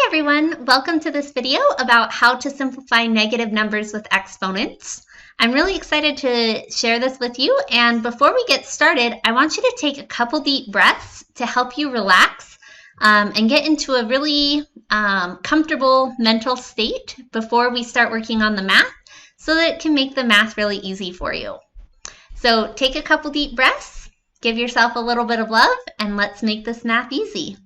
everyone, welcome to this video about how to simplify negative numbers with exponents. I'm really excited to share this with you, and before we get started, I want you to take a couple deep breaths to help you relax and get into a really comfortable mental state before we start working on the math so that it can make the math really easy for you. So take a couple deep breaths, give yourself a little bit of love, and let's make this math easy.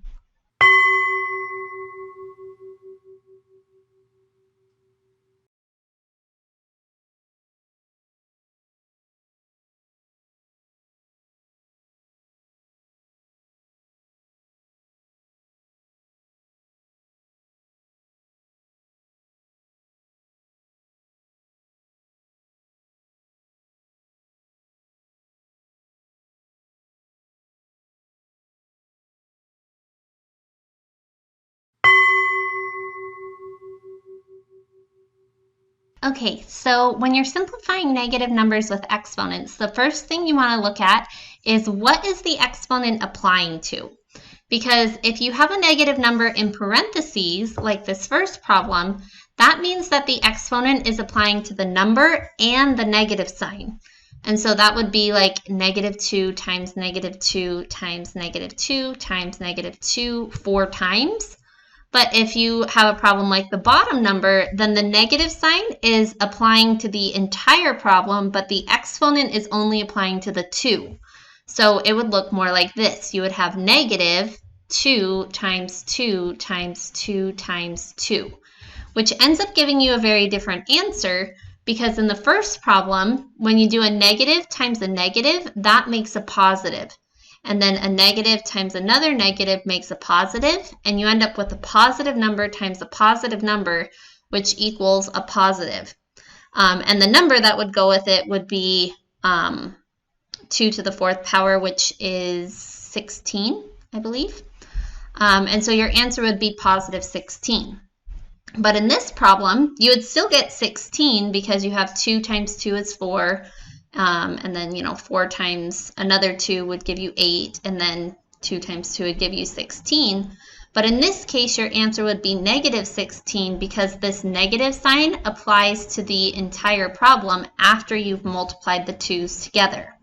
Okay, so when you're simplifying negative numbers with exponents, the first thing you want to look at is what is the exponent applying to? Because if you have a negative number in parentheses, like this first problem, that means that the exponent is applying to the number and the negative sign. And so that would be like -2 times -2 times -2 times -2 4 times. But if you have a problem like the bottom number, then the negative sign is applying to the entire problem, but the exponent is only applying to the 2. So it would look more like this. You would have -2 times 2 times 2 times 2, which ends up giving you a very different answer, because in the first problem, when you do a negative times a negative, that makes a positive. And then a negative times another negative makes a positive, and you end up with a positive number times a positive number, which equals a positive. And the number that would go with it would be 2 to the 4th power, which is 16, I believe. And so your answer would be positive 16. But in this problem, you would still get 16 because you have 2 times 2 is 4. And then, 4 times another 2 would give you 8, and then 2 times 2 would give you 16. But in this case, your answer would be -16 because this negative sign applies to the entire problem after you've multiplied the 2's together.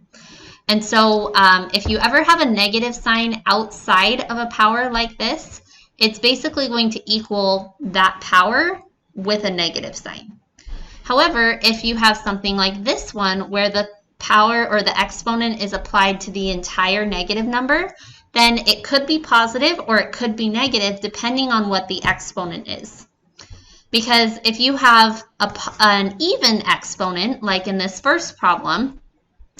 And so if you ever have a negative sign outside of a power like this, it's basically going to equal that power with a negative sign. However, if you have something like this one where the power or the exponent is applied to the entire negative number, then it could be positive or it could be negative depending on what the exponent is. Because if you have an even exponent, like in this first problem,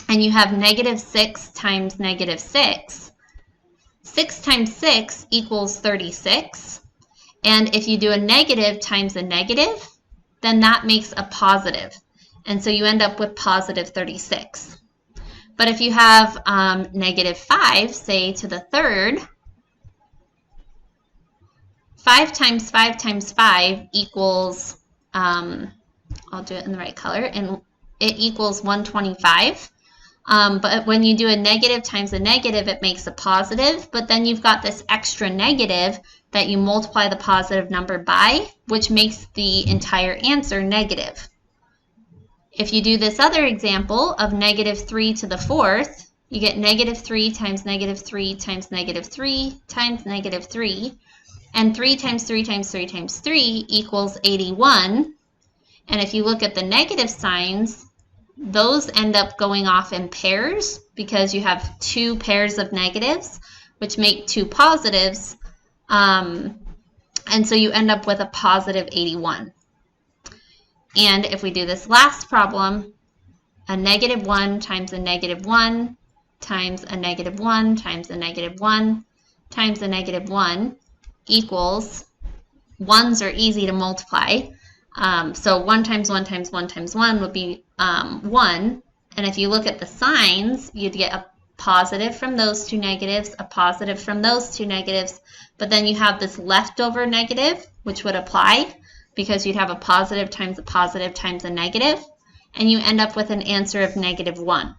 and you have -6 times -6, 6 times 6 equals 36. And if you do a negative times a negative, then that makes a positive. And so you end up with positive 36. But if you have -5, say to the 3rd, 5 times 5 times 5 equals, I'll do it in the right color, and it equals 125. But when you do a negative times a negative, it makes a positive, but then you've got this extra negative that you multiply the positive number by, which makes the entire answer negative. If you do this other example of -3 to the 4th, you get -3 times -3 times -3 times -3, and 3 times 3 times 3 times 3 equals 81. And if you look at the negative signs, those end up going off in pairs because you have 2 pairs of negatives, which make 2 positives. And so you end up with a positive 81. And if we do this last problem, a -1 times a -1 times a -1 times a -1 times a -1 equals, 1's are easy to multiply. So 1 times 1 times 1 times 1 would be 1. And if you look at the signs, you'd get a positive from those 2 negatives, a positive from those 2 negatives, but then you have this leftover negative, which would apply because you'd have a positive times a negative, and you end up with an answer of -1.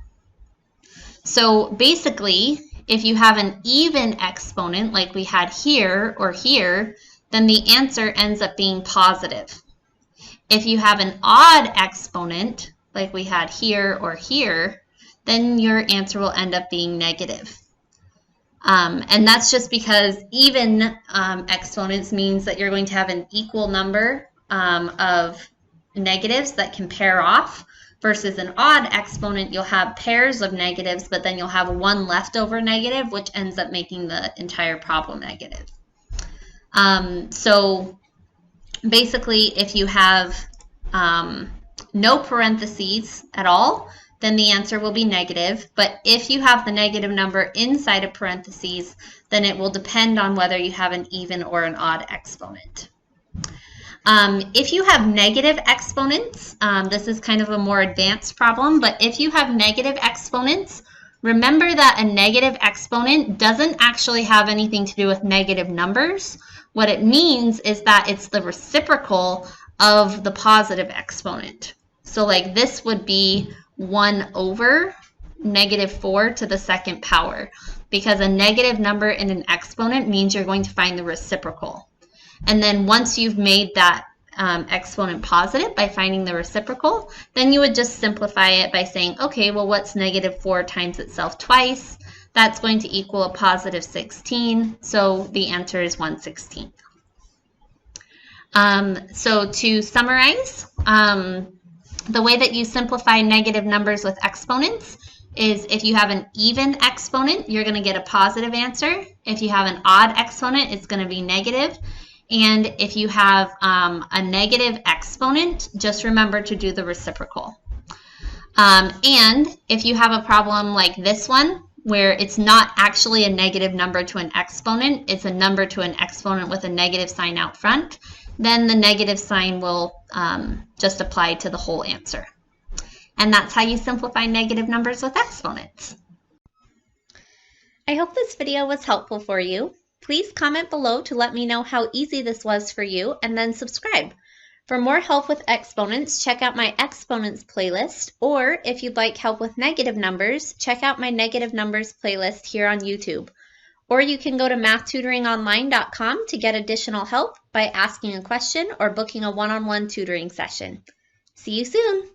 So basically, if you have an even exponent like we had here or here, then the answer ends up being positive. If you have an odd exponent, like we had here or here, then your answer will end up being negative. And that's just because even exponents means that you're going to have an equal number of negatives that can pair off, versus an odd exponent, you'll have pairs of negatives, but then you'll have one leftover negative, which ends up making the entire problem negative. So basically, if you have no parentheses at all, then the answer will be negative. But if you have the negative number inside of parentheses, then it will depend on whether you have an even or an odd exponent. If you have negative exponents, this is kind of a more advanced problem, but if you have negative exponents, remember that a negative exponent doesn't actually have anything to do with negative numbers. What it means is that it's the reciprocal of the positive exponent. So like this would be 1 over -4 to the second power, because a negative number in an exponent means you're going to find the reciprocal. And then once you've made that exponent positive by finding the reciprocal, then you would just simplify it by saying, okay, well, what's -4 times itself twice? That's going to equal a positive 16. So the answer is 1/16. So to summarize, the way that you simplify negative numbers with exponents is if you have an even exponent, you're going to get a positive answer. If you have an odd exponent, it's going to be negative. And if you have a negative exponent, just remember to do the reciprocal. And if you have a problem like this one, where it's not actually a negative number to an exponent, it's a number to an exponent with a negative sign out front, then the negative sign will just apply to the whole answer. And that's how you simplify negative numbers with exponents. I hope this video was helpful for you. Please comment below to let me know how easy this was for you, and then subscribe. For more help with exponents, check out my exponents playlist, or if you'd like help with negative numbers, check out my negative numbers playlist here on YouTube. Or you can go to mathtutoringonline.com to get additional help by asking a question or booking a one-on-one tutoring session. See you soon!